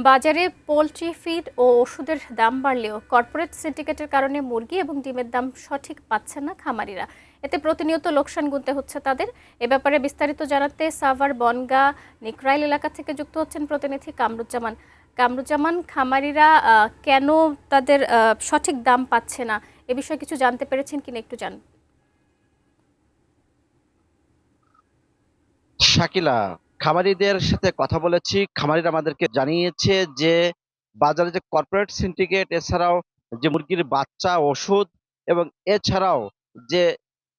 বাজারে poultry feed ও ওষুধের দাম বাড়লেও কর্পোরেট সিন্ডিকেটের কারণে মুরগি এবং ডিমের দাম সঠিক পাচ্ছেন না খামারিরা। এতে প্রতিনিয়ত লোকসান গুনতে হচ্ছে তাদের। এ ব্যাপারে বিস্তারিত জানাতে সাভার বনগাঁ নিকরাইল এলাকা থেকে যুক্ত হচ্ছেন প্রতিনিধি কামরুজ্জামান। কামরুজ্জামান, খামারিরা কেন তাদের সঠিক দাম পাচ্ছে না, এ বিষয়ে কিছু জানতে পেরেছেন কিনা একটু জান। শাকিলা, খামারিদের সাথে কথা বলেছি। খামারিরা আমাদেরকে জানিয়েছে যে বাজারে যে কর্পোরেট সিন্ডিকেট, এছাড়াও যে মুরগির বাচ্চা, ওষুধ এবং এছাড়াও যে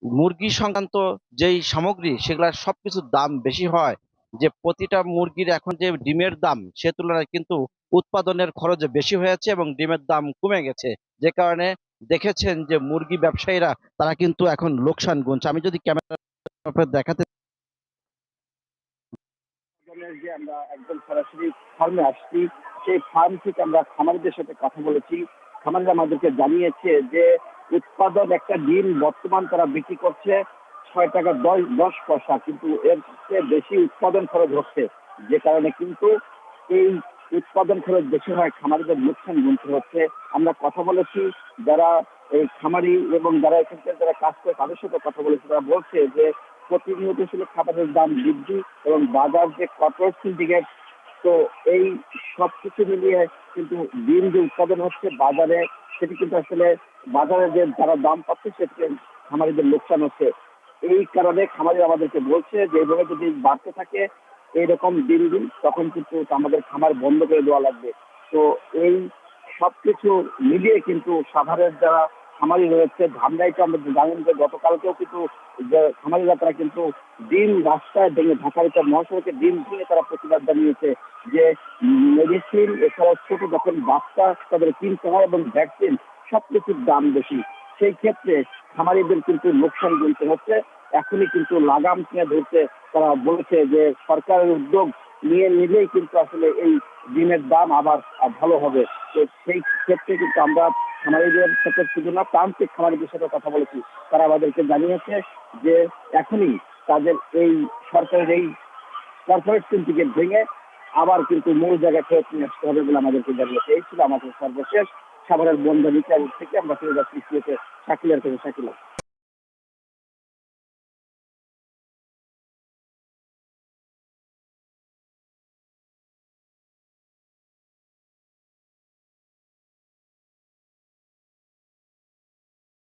মুরগি সংক্রান্ত যেই সামগ্রী, সেগুলোর সবকিছুর দাম বেশি হয়। যে প্রতিটা মুরগির এখন যে ডিমের দাম, সে তুলনায় কিন্তু উৎপাদনের খরচ বেশি হয়েছে এবং ডিমের দাম কমে গেছে। যে কারণে দেখেছেন যে মুরগি ব্যবসায়ীরা তারা কিন্তু এখন লোকসান গুনছে। আমি যদি ক্যামেরা দেখাতে, যে আমরা একদম সরাসরি ফার্মে আসছি, সেই ফার্ম থেকে আমরা খামারিদের সাথে কথা বলেছি। খামারিরা আমাদেরকে জানিয়েছে যে উৎপাদন একটা ডিম বর্তমান তারা বিক্রি করছে 6 টাকা 10 পয়সা, কিন্তু এর চেয়ে বেশি উৎপাদন খরচ হচ্ছে। যে কারণে কিন্তু এই উৎপাদন খরচ বেশি হয়, খামারিদের লোকসান গুনতে হচ্ছে। আমরা কথা বলেছি যারা এই খামারি এবং যারা এখানকার যারা কাজ করে তাদের সাথে কথা বলেছি, তারা বলছে যে প্রতিনিয়ত ছিল খাবারের দাম বৃদ্ধি এবং বাজার যে কর্পোরেট সিন্ডিকেট, তো এই সবকিছু মিলিয়ে কিন্তু ডিম যে উৎপাদন হচ্ছে বাজারে, সেটি কিন্তু আসলে বাজারে যে যারা দাম পাচ্ছে সেটিকে খামারিদের লোকসান হচ্ছে। এই কারণে খামারি আমাদেরকে বলছে যে এইভাবে যদি বাড়তে থাকে এইরকম দিন দিন, তখন কিন্তু আমাদের খামার বন্ধ করে দেওয়া লাগবে। তো এই সবকিছু মিলিয়ে কিন্তু সাভারের যারা খামারি রয়েছে, ধামরাইতে আমরা জানেন যে গতকালকেও কিন্তু যে খামারিরা তারা কিন্তু ডিম রাস্তায় ভেঙে, ঢাকার একটা মহাসড়কে ডিম ভেঙে তারা প্রতিবাদ জানিয়েছে যে মেডিসিন এছাড়াও ছোট যখন বাচ্চা তাদের কিনতে হয় এবং ভ্যাকসিন সবকিছুর দাম বেশি, সেই ক্ষেত্রে খামারিদের কিন্তু লোকসান গুনতে হচ্ছে। এখনই কিন্তু লাগাম টেনে ধরতে তারা বলেছে যে সরকারের উদ্যোগ নিয়ে নিলেই কিন্তু আসলে এই ডিমের দাম আবার ভালো হবে। তো সেই ক্ষেত্রে কিন্তু আমরা খামারিদের সাথে শুধু না, প্রান্তিক খামারিদের সাথে কথা বলেছি। তারা আমাদেরকে জানিয়েছে যে এখনই তাদের এই সরকারের এই কর্পোরেট সিন্ডিকেট ভেঙে আবার কিন্তু মূল জায়গায় ফেরত নিয়ে আসতে হবে বলে আমাদেরকে জানিয়েছে। এই ছিল আমাদের সর্বশেষ সাভারের বন্দর নিচে থেকে আমরা ফিরে যাচ্ছি শাকিলের থেকে। শাকিলা।